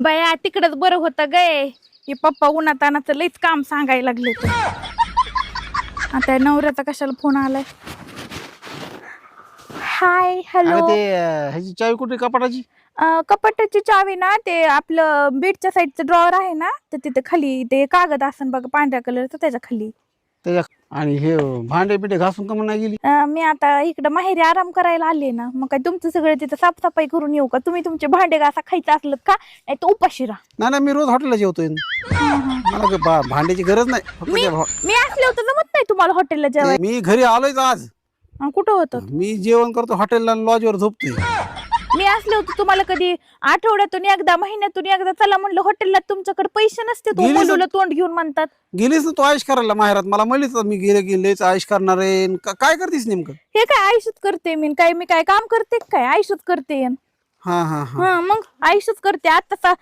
बाया तिकडच बरं होतं गे. हे पप्पा उन्हातानाचं लईच काम सांगायला लागले ते. आता नवऱ्याचा कशाला फोन आलाय. Hi hello. ते ह्याची चावी कुठे कपाटाची? कपाटाची चावी ना ते आपलं बेडच्या साईडचं ड्रॉवर आहे ना तर तिथे खाली ते कागद असन बघा पांढऱ्या कलरचं त्याच्या खाली. त्याच्या आणि हे भांडे बिंडे घासून का नाही गेली? मी आता इकडं माहेरी आराम करायला आले ना मग काय तुमचं सगळं तिथं साफसफाई करून येऊ का? तुम्ही तुमचे भांडे घासा खायचं असलं का नाही तर उपाशी राहा. नाही मी रोज हॉटेलला जेवतोय. मला भांड्याची गरज नाही. फक्त मी असले होतं जमत नाही तुम्हाला हॉटेलला जेवायला. मी घरी आलोय आज. कुठं होतं? मी जेवण करतो हॉटेलला, लॉजवर झोपतोय. मी असले होते तुम्हाला कधी आठवड्यातून एकदा महिन्यातून एकदा चला म्हणलं हॉटेलला, तुमच्याकडे पैसे नसते तो मुलीला तोंड घेऊन म्हणतात. गेलीस ना तू आयुष करायला माहेरात? मला म्हणलीच मी गेलेच आयुष करणार आहे. काय करतेस नेमकं? हे काय आयुष्यात करते मी काय काम करते काय आयुष्यात करते. हा मग आयुष्यात करते. आता